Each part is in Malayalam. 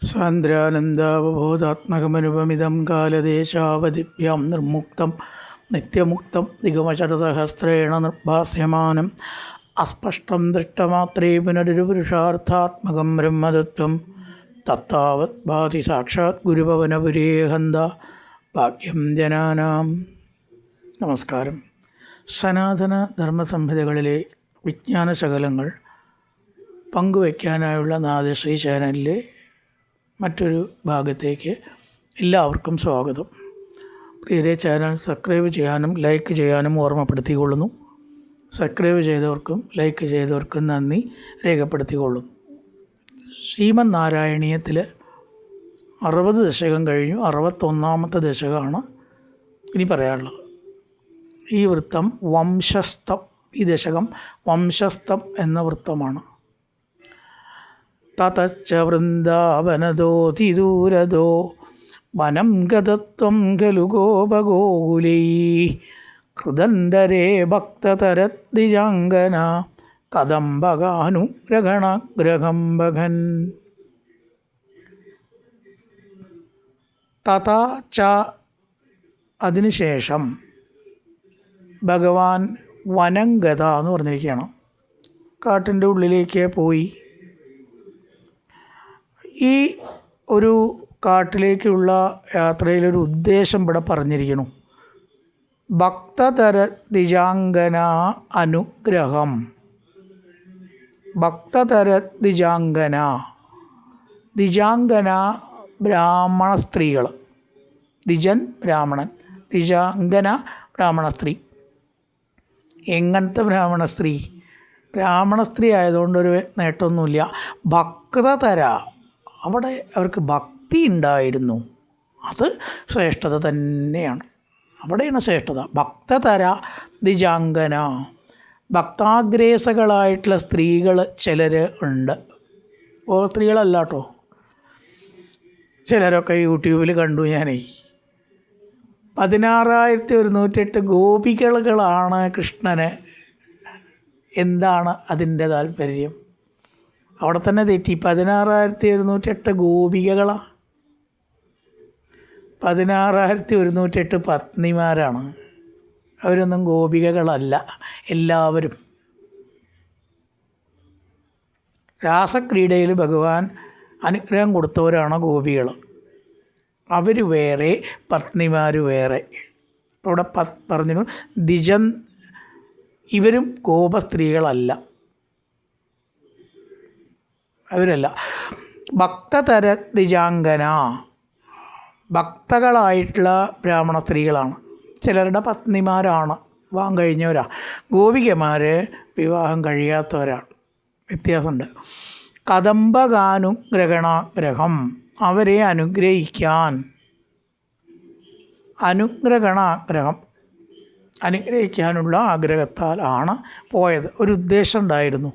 സാന്ദ്രാനന്ദാവബോധാത്മകമനുപമിതം കാലദേശാവധിഭ്യാം നിർമുക്തം നിത്യമുക്തം നിഗമശതസഹസ്രേണ നിർഭാസ്യമാനം അസ്പഷ്ടം ദൃഷ്ടമാത്രേ പുനരുപുരുഷാർത്ഥാത്മകം ബ്രഹ്മതത്വം തത്താവത് ഭാതി സാക്ഷാത് ഗുരുഭവനപുരേഹന്ത ഭാഗ്യം ജനാനാം. നമസ്കാരം. സനാതന ധർമ്മസംഹിതകളിലെ വിജ്ഞാനശകലങ്ങൾ പങ്കുവയ്ക്കാനായുള്ള നാദശ്രീ ചാനലിലെ മറ്റൊരു ഭാഗത്തേക്ക് എല്ലാവർക്കും സ്വാഗതം. പ്രിയരെ, ചാനൽ സബ്സ്ക്രൈബ് ചെയ്യാനും ലൈക്ക് ചെയ്യാനും ഓർമ്മപ്പെടുത്തിക്കൊള്ളുന്നു. സബ്സ്ക്രൈബ് ചെയ്തവർക്കും ലൈക്ക് ചെയ്തവർക്കും നന്ദി രേഖപ്പെടുത്തിക്കൊള്ളുന്നു. ശ്രീമൻ നാരായണീയത്തിൽ 60 ദശകം കഴിഞ്ഞു. 61ാമത്തെ ദശകമാണ് ഇനി പറയാനുള്ളത്. ഈ വൃത്തം വംശസ്ഥം. ഈ ദശകം വംശസ്ഥം എന്ന വൃത്തമാണ്. തതച്ച വൃന്ദാവനതോതിദൂരതോ വനം ഗതത്വം ഖലു ഗോപഗോകുലൈ കൃദന്തരേ ഭക്തതരദ്വിജാംഗന കദംബകാനുഗ്രഹണഗ്രഹംബകൻ. തഥാ ച അതിനുശേഷം ഭഗവാൻ വനംഗത എന്ന് പറഞ്ഞിരിക്കുകയാണ്. കാട്ടിൻ്റെ ഉള്ളിലേക്ക് പോയി. ഈ ഒരു കാട്ടിലേക്കുള്ള യാത്രയിലൊരു ഉദ്ദേശം ഇവിടെ പറഞ്ഞിരിക്കുന്നു. ഭക്തതര ദ്വിജാംഗന അനുഗ്രഹം. ഭക്തതര ദ്വിജാംഗന, ദ്വിജാംഗന ബ്രാഹ്മണ സ്ത്രീകൾ. ദ്വിജൻ ബ്രാഹ്മണൻ, ദ്വിജാംഗന ബ്രാഹ്മണ സ്ത്രീ. എങ്ങനത്തെ ബ്രാഹ്മണ സ്ത്രീ? ബ്രാഹ്മണ സ്ത്രീ ആയതുകൊണ്ടൊരു നേട്ടമൊന്നുമില്ല. ഭക്തതര, അവിടെ അവർക്ക് ഭക്തി ഉണ്ടായിരുന്നു. അത് ശ്രേഷ്ഠത തന്നെയാണ്. അവിടെയാണ് ശ്രേഷ്ഠത. ഭക്തതര ദ്വിജാംഗന, ഭക്താഗ്രേസകളായിട്ടുള്ള സ്ത്രീകൾ ചിലർ ഉണ്ട്. ഓ, സ്ത്രീകളല്ല കേട്ടോ, ചിലരൊക്കെ യൂട്യൂബിൽ കണ്ടു ഞാനേ. 16,108 ഗോപികളാണ് കൃഷ്ണന്. എന്താണ് അതിൻ്റെ താല്പര്യം? അവിടെ തന്നെ തെറ്റി. 16,108 ഗോപികകളാണ്. 16,108 പത്നിമാരാണ്. അവരൊന്നും ഗോപികകളല്ല. എല്ലാവരും രാസക്രീഡയിൽ ഭഗവാൻ അനുഗ്രഹം കൊടുത്തവരാണ് ഗോപികൾ. അവർ വേറെ, പത്നിമാർ വേറെ. അവിടെ പറഞ്ഞു ദ്വിജൻ, ഇവരും ഗോപസ്ത്രീകളല്ല, അവരല്ല. ഭക്തതര ദ്വിജാംഗന, ഭക്തകളായിട്ടുള്ള ബ്രാഹ്മണ സ്ത്രീകളാണ്. ചിലരുടെ പത്നിമാരാണ്, വിവാഹം കഴിഞ്ഞവരാണ്. ഗോപികമാർ വിവാഹം കഴിയാത്തവരാണ്. വ്യത്യാസമുണ്ട്. കദംബകാനുഗ്രഹണാഗ്രഹം, അവരെ അനുഗ്രഹിക്കാൻ. അനുഗ്രഹണാഗ്രഹം, അനുഗ്രഹിക്കാനുള്ള ആഗ്രഹത്താൽ ആണ് പോയത്. ഒരു ഉദ്ദേശം ഉണ്ടായിരുന്നു.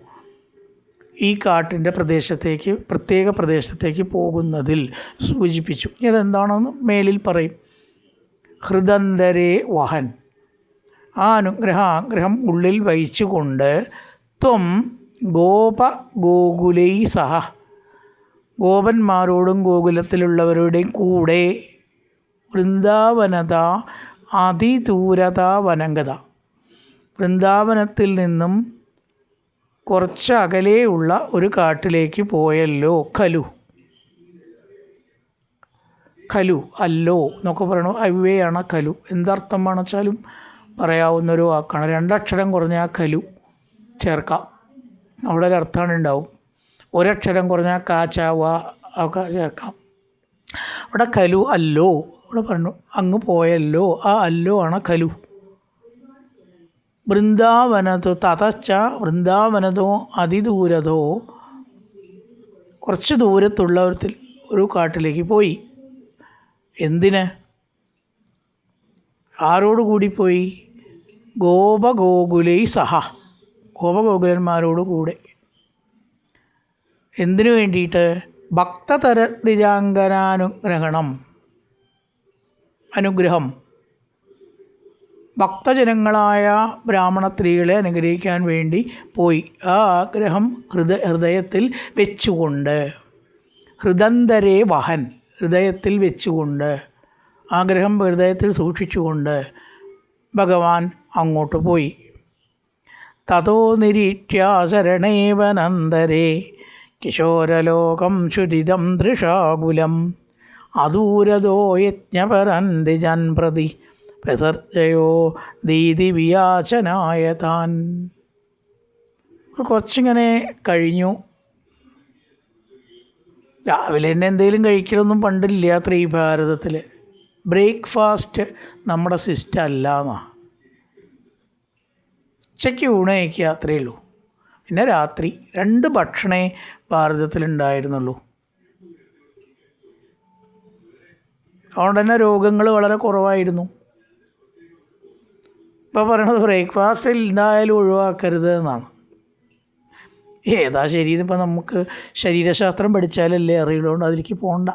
ഈ കാട്ടിൻ്റെ പ്രദേശത്തേക്ക്, പ്രത്യേക പ്രദേശത്തേക്ക് പോകുന്നതിൽ സൂചിപ്പിച്ചു. ഇതെന്താണെന്ന് മേലിൽ പറയും. ഹൃദന്തരേ വഹൻ, ആ ആഗ്രഹം ഉള്ളിൽ വഹിച്ചുകൊണ്ട് ത്വം ഗോപ ഗോകുലൈ സഹ, ഗോപന്മാരോടും ഗോകുലത്തിലുള്ളവരുടെയും കൂടെ വൃന്ദാവനത അതിദൂരത വനംഗത, വൃന്ദാവനത്തിൽ നിന്നും കുറച്ച് അകലെയുള്ള ഒരു കാട്ടിലേക്ക് പോയല്ലോ. ഖലു, ഖലു അല്ലോ എന്നൊക്കെ പറയണു. അവയാണ് ഖലു. എന്തർത്ഥമാണെന്ന് വെച്ചാലും പറയാവുന്നൊരു വാക്കാണ്. 2 അക്ഷരം കുറഞ്ഞാൽ ഖലു ചേർക്കാം. അവിടെ ഒരു അർത്ഥമാണ് ഉണ്ടാവും. ഒരക്ഷരം കുറഞ്ഞാൽ കാച്ചാവ ഒക്കെ ചേർക്കാം. അവിടെ ഖലു അല്ലോ അവിടെ പറഞ്ഞു. അങ്ങ് പോയല്ലോ, ആ അല്ലോ ആണ് ഖലു. വൃന്ദാവനതോ തതച്ച വൃന്ദാവനതോ അതിദൂരതോ, കുറച്ച് ദൂരത്തുള്ള ഒരു കാട്ടിലേക്ക് പോയി. എന്തിന്? ആരോടുകൂടി പോയി? ഗോപഗോകുലൈ സഹ, ഗോപഗോകുലന്മാരോട് കൂടെ. എന്തിനു വേണ്ടിയിട്ട്? ഭക്തതര ദ്വിജാംഗനാനുഗ്രഹണം, അനുഗ്രഹം. ഭക്തജനങ്ങളായ ബ്രാഹ്മണ സ്ത്രീകളെ അനുഗ്രഹിക്കാൻ വേണ്ടി പോയി. ആ ആഗ്രഹം ഹൃദയത്തിൽ വെച്ചുകൊണ്ട് ഹൃദന്തരേ വഹൻ, ഹൃദയത്തിൽ വെച്ചുകൊണ്ട്, ആഗ്രഹം ഹൃദയത്തിൽ സൂക്ഷിച്ചുകൊണ്ട് ഭഗവാൻ അങ്ങോട്ട് പോയി. തതോ നിരീക്ഷ്യ ശരണേവനന്തരേ കിശോരലോകം ശുരിതം ദൃശാകുലം അദൂരതോ യജ്ഞപരന്തിജൻ പ്രതി വിസർജയോ ദീതി വിയാചനായ താൻ. കുറച്ചിങ്ങനെ കഴിഞ്ഞു. രാവിലെ തന്നെ എന്തെങ്കിലും കഴിക്കലൊന്നും പണ്ടില്ല ത്രിഭാരതത്തിൽ. ബ്രേക്ക്ഫാസ്റ്റ് നമ്മുടെ സിസ്റ്റം അല്ല എന്നാണ്. ഉച്ചയ്ക്ക് ഊണ് കഴിക്കുക, അത്രയേ ഉള്ളൂ. പിന്നെ രാത്രി 2 ഭക്ഷണേ ഭാരതത്തിലുണ്ടായിരുന്നുള്ളൂ. അതുകൊണ്ട് തന്നെ രോഗങ്ങൾ വളരെ കുറവായിരുന്നു. ഇപ്പോൾ പറയണത് ബ്രേക്ക്ഫാസ്റ്റ് എന്തായാലും ഒഴിവാക്കരുത് എന്നാണ്. ഏതാ ശരി, ഇപ്പം നമുക്ക് ശരീരശാസ്ത്രം പഠിച്ചാലല്ലേ അറിയുള്ളതുകൊണ്ട് അതിലേക്ക് പോകണ്ട.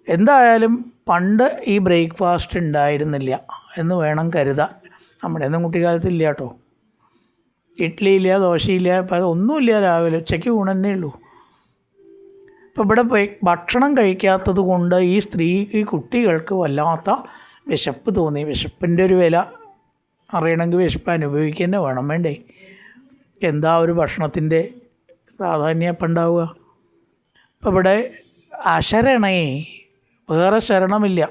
എന്തായാലും പണ്ട് ഈ ബ്രേക്ക്ഫാസ്റ്റ് ഉണ്ടായിരുന്നില്ല എന്ന് വേണം കരുതാൻ. നമ്മുടെ ഒന്നും കുട്ടിക്കാലത്തില്ല കേട്ടോ. ഇഡ്ഡലിയില്ല, ദോശയില്ല, ഇപ്പം അതൊന്നുമില്ല. രാവിലെ ഉച്ചയ്ക്ക് ഊണ് തന്നെ ഉള്ളൂ. ഇപ്പോൾ ഇവിടെ ഭക്ഷണം കഴിക്കാത്തത് കൊണ്ട് ഈ കുട്ടികൾക്ക് വല്ലാത്ത വിശപ്പ് തോന്നി. വിശപ്പിൻ്റെ ഒരു വില അറിയണമെങ്കിൽ വിശപ്പ് അനുഭവിക്കുക തന്നെ വേണം, വേണ്ടേ? എന്താ ഒരു ഭക്ഷണത്തിൻ്റെ പ്രാധാന്യം ഇപ്പം ഉണ്ടാവുക? ഇപ്പോൾ ഇവിടെ അശരണേ, വേറെ ശരണമില്ല.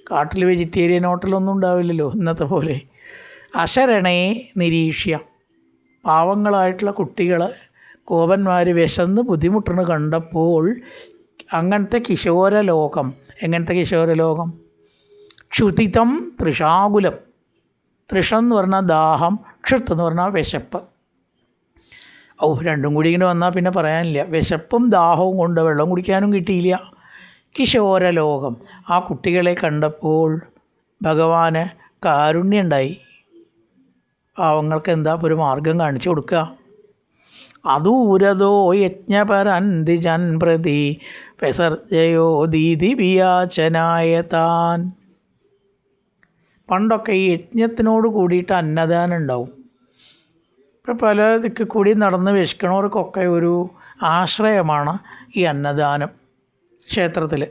കാട്ടിൽ വെജിറ്റേറിയൻ ഹോട്ടലൊന്നും ഉണ്ടാവില്ലല്ലോ ഇന്നത്തെ പോലെ. അശരണേ നിരീക്ഷ്യ, പാവങ്ങളായിട്ടുള്ള കുട്ടികൾ, കോപന്മാർ വിശന്ന് ബുദ്ധിമുട്ടുന്ന കണ്ടപ്പോൾ അങ്ങനത്തെ കിശോരലോകം. എങ്ങനത്തെ കിശോരലോകം? ക്ഷുതിതം തൃഷാകുലം. തൃഷം എന്ന് പറഞ്ഞാൽ ദാഹം, ക്ഷുത്ത് എന്ന് പറഞ്ഞാൽ വിശപ്പ്. രണ്ടും കൂടി ഇങ്ങനെ വന്നാൽ പിന്നെ പറയാനില്ല. വിശപ്പും ദാഹവും കൊണ്ട് വെള്ളം കുടിക്കാനും കിട്ടിയില്ല. കിശോരലോകം. ആ കുട്ടികളെ കണ്ടപ്പോൾ ഭഗവാന് കാരുണ്യമുണ്ടായി. പാവങ്ങൾക്ക് എന്താ ഒരു മാർഗം കാണിച്ചു കൊടുക്കുക. അദൂരതോ യജ്ഞപരന്തിജൻ പ്രതി വിസർജയോ ദീതി വിയാചനായ താൻ. പണ്ടൊക്കെ ഈ യജ്ഞത്തിനോട് കൂടിയിട്ട് അന്നദാനം ഉണ്ടാവും. ഇപ്പോൾ പല ദിക്ക് കൂടി നടന്ന് വിശക്കണവർക്കൊക്കെ ഒരു ആശ്രയമാണ് ഈ അന്നദാനം ക്ഷേത്രത്തിൽ.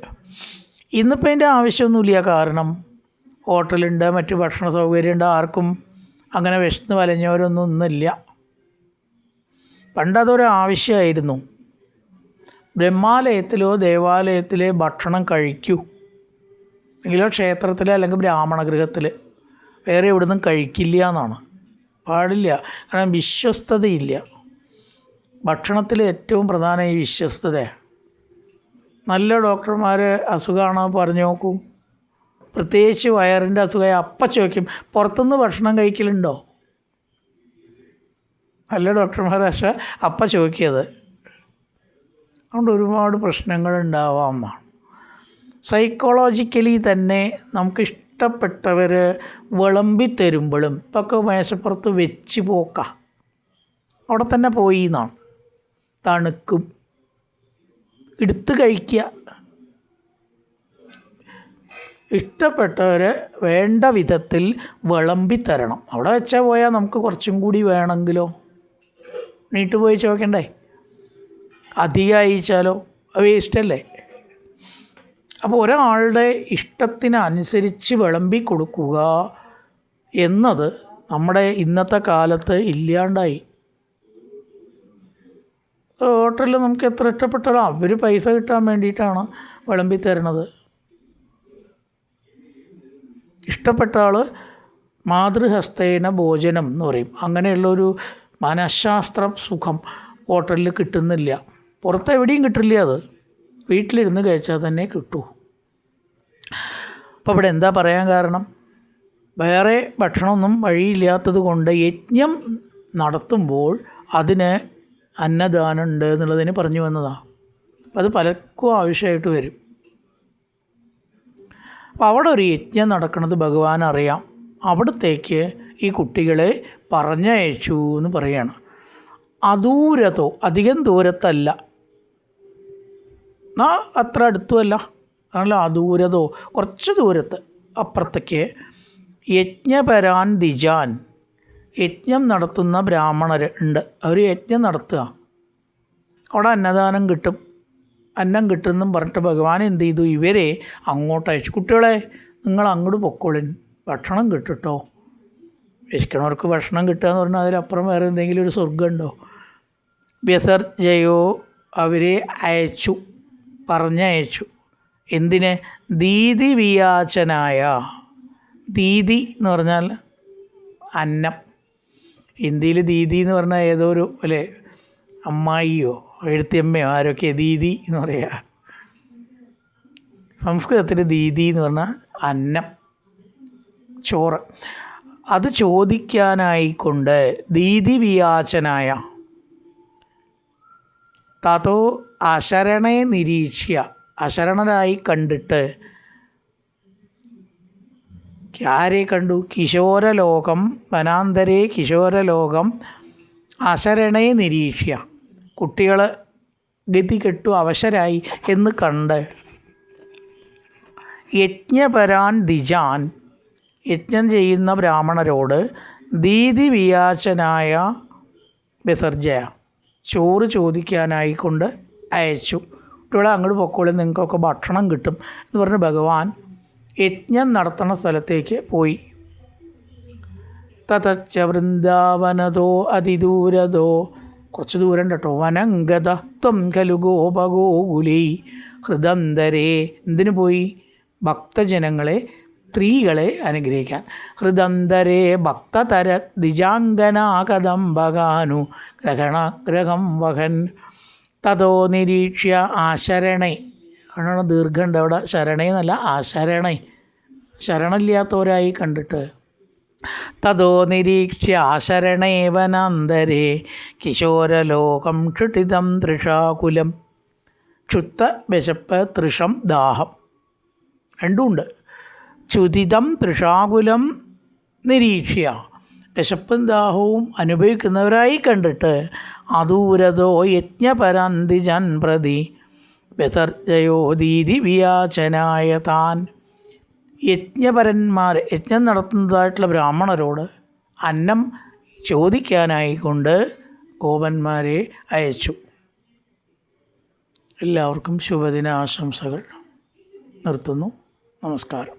ഇന്നിപ്പോൾ അതിൻ്റെ ആവശ്യമൊന്നുമില്ല. കാരണം ഹോട്ടലുണ്ട്, മറ്റ് ഭക്ഷണ സൗകര്യമുണ്ട്. ആർക്കും അങ്ങനെ വിശന്ന് വലഞ്ഞവരൊന്നും ഇന്നില്ല. പണ്ടതൊരു ആവശ്യമായിരുന്നു. ബ്രഹ്മാലയത്തിലോ ദേവാലയത്തിലെ ഭക്ഷണം കഴിക്കൂ, എങ്കിലോ ക്ഷേത്രത്തിൽ അല്ലെങ്കിൽ ബ്രാഹ്മണ ഗൃഹത്തിൽ, വേറെ എവിടെ നിന്നും കഴിക്കില്ല എന്നാണ്. പാടില്ല. കാരണം വിശ്വസ്തതയില്ല. ഭക്ഷണത്തിൽ ഏറ്റവും പ്രധാനം ഈ വിശ്വസ്തതയാണ്. നല്ല ഡോക്ടർമാർ അസുഖമാണോ പറഞ്ഞു നോക്കൂ. പ്രത്യേകിച്ച് വയറിൻ്റെ അസുഖമായി അപ്പം ചോദിക്കും, പുറത്തുനിന്ന് ഭക്ഷണം കഴിക്കലുണ്ടോ? നല്ല ഡോക്ടർമാർ പക്ഷേ അപ്പം ചോദിക്കിയത്. അതുകൊണ്ട് ഒരുപാട് പ്രശ്നങ്ങളുണ്ടാവാം എന്നാണ്. സൈക്കോളജിക്കലി തന്നെ നമുക്കിഷ്ടപ്പെട്ടവർ വിളമ്പിത്തരുമ്പോഴും ഇപ്പൊക്കെ മേശപ്പുറത്ത് വെച്ച് പോക്കാം, അവിടെ തന്നെ പോയി എന്നാണ്. തണുക്കും, എടുത്ത് കഴിക്കുക. ഇഷ്ടപ്പെട്ടവർ വേണ്ട വിധത്തിൽ വിളമ്പിത്തരണം. അവിടെ വെച്ചാൽ പോയാൽ നമുക്ക് കുറച്ചും കൂടി വേണമെങ്കിലോ നീട്ട് പോയി ചോദിക്കണ്ടേ? അധികമായിച്ചാലോ വേസ്റ്റല്ലേ? അപ്പോൾ ഒരാളുടെ ഇഷ്ടത്തിനനുസരിച്ച് വിളമ്പി കൊടുക്കുക എന്നത് നമ്മുടെ ഇന്നത്തെ കാലത്ത് ഇല്ലാണ്ടായി. ഹോട്ടലിൽ നമുക്ക് എത്ര ഇഷ്ടപ്പെട്ടാലും അവർ പൈസ കിട്ടാൻ വേണ്ടിയിട്ടാണ് വിളമ്പി തരണത്. ഇഷ്ടപ്പെട്ട ആൾ മാതൃഹസ്തേന ഭോജനം എന്ന് പറയും. അങ്ങനെയുള്ളൊരു മനഃശാസ്ത്ര സുഖം ഹോട്ടലിൽ കിട്ടുന്നില്ല. പുറത്തെവിടെയും കിട്ടില്ല. അത് വീട്ടിലിരുന്ന് കഴിച്ചാൽ തന്നെ കിട്ടൂ. അപ്പോൾ ഇവിടെ എന്താ പറയാൻ കാരണം? വേറെ ഭക്ഷണമൊന്നും വഴിയില്ലാത്തത് കൊണ്ട് യജ്ഞം നടത്തുമ്പോൾ അതിന് അന്നദാനം ഉണ്ട് എന്നുള്ളതിന് പറഞ്ഞു വന്നതാണ്. അപ്പോൾ അത് പലർക്കും ആവശ്യമായിട്ട് വരും. അപ്പോൾ അവിടെ ഒരു യജ്ഞം നടക്കുന്നത് ഭഗവാൻ അറിയാം. അവിടത്തേക്ക് ഈ കുട്ടികളെ പറഞ്ഞയച്ചു എന്ന് പറയാണ്. അദൂരത്തോ, അധികം ദൂരത്തല്ല, അത്ര അടുത്തുമല്ല, ആണല്ലോ. അദൂരതോ, കുറച്ച് ദൂരത്ത് അപ്പുറത്തേക്ക് യജ്ഞപരാൻ ദിജാൻ, യജ്ഞം നടത്തുന്ന ബ്രാഹ്മണർ ഉണ്ട്. അവർ യജ്ഞം നടത്തുക. അവിടെ അന്നദാനം കിട്ടും. അന്നം കിട്ടുമെന്നും പറഞ്ഞിട്ട് ഭഗവാൻ എന്ത് ചെയ്തു, ഇവരെ അങ്ങോട്ട് അയച്ചു. കുട്ടികളെ നിങ്ങൾ അങ്ങോട്ട് പൊക്കോളിൻ, ഭക്ഷണം കിട്ടുട്ടോ. വിശക്കണവർക്ക് ഭക്ഷണം കിട്ടുക എന്ന് പറഞ്ഞാൽ അതിലപ്പുറം വേറെ എന്തെങ്കിലും ഒരു സ്വർഗമുണ്ടോ? വ്യസർജയോ അവരെ അയച്ചു, പറഞ്ഞയച്ചു. എന്തിന്? ദീതി വിയാചനായ. ദീതി എന്ന് പറഞ്ഞാൽ അന്നം. ഹിന്ദിയിൽ ദീതി എന്ന് പറഞ്ഞാൽ ഏതോ ഒരു അല്ലേ അമ്മായിയോ എഴുത്തിയമ്മയോ ആരൊക്കെ ദീതി എന്ന് പറയുക. സംസ്കൃതത്തിൽ ദീതി എന്ന് പറഞ്ഞാൽ അന്നം, ചോറ്. അത് ചോദിക്കാനായിക്കൊണ്ട് ദീതി വിയാചനായ തതോ അശരണെ നിരീക്ഷ്യ, അശരണരായി കണ്ടിട്ട് ആരെ കണ്ടു? കിശോരലോകം വനാന്തരേ കിശോരലോകം അശരണെ നിരീക്ഷ്യ, കുട്ടികൾ ഗതികെട്ടു അവശരായി എന്ന് കണ്ട് യജ്ഞപരാൻ ദ്വിജാൻ, യജ്ഞം ചെയ്യുന്ന ബ്രാഹ്മണരോട് ദീതി വിയാചനായ വിസർജയ, ചോറ് ചോദിക്കാനായിക്കൊണ്ട് അയച്ചു. കുട്ടികളെ അങ്ങോട്ട് പൊക്കോളി, നിങ്ങൾക്കൊക്കെ ഭക്ഷണം കിട്ടും എന്ന് പറഞ്ഞ് ഭഗവാൻ യജ്ഞം നടത്തുന്ന സ്ഥലത്തേക്ക് പോയി. തതച്ച വൃന്ദാവനതോ അതിദൂരതോ, കുറച്ച് ദൂരം കേട്ടോ. വനംഗത ത്വം ഖലു ഗോപഗോകുലൈ ഹൃദന്തരേ, എന്തിനു പോയി? ഭക്തജനങ്ങളെ, സ്ത്രീകളെ അനുഗ്രഹിക്കാൻ. ഹൃദന്തരേ ഭക്തതര ദ്വിജാംഗനാകദംബകാനു ഗ്രഹണഗ്രഹം വഹൻ തതോ നിരീക്ഷ്യ ആശരണേ, ആണ് ദീർഘമുണ്ട് അവിടെ, ശരണേ എന്നല്ല ആശരണേ, ശരണമില്ലാത്തവരായി കണ്ടിട്ട്. തതോ നിരീക്ഷ്യ ആശരണേ വനാന്തരേ കിശോരലോകം ക്ഷുട്ടിതം തൃഷാകുലം. ക്ഷുത്ത വിശപ്പ്, തൃഷം ദാഹം, രണ്ടുമുണ്ട്. ക്ഷുതിതം തൃഷാകുലം നിരീക്ഷ്യ, വിശപ്പും ദാഹവും അനുഭവിക്കുന്നവരായി കണ്ടിട്ട് അദൂരതോ യജ്ഞപരാന്തിജൻ പ്രതി വിസർജയോ ദീതി വിയാചനായ താൻ. യജ്ഞപരന്മാർ, യജ്ഞം നടത്തുന്നതായിട്ടുള്ള ബ്രാഹ്മണരോട് അന്നം ചോദിക്കാനായിക്കൊണ്ട് ഗോപന്മാരെ അയച്ചു. എല്ലാവർക്കും ശുഭദിന ആശംസകൾ. നിർത്തുന്നു. നമസ്കാരം.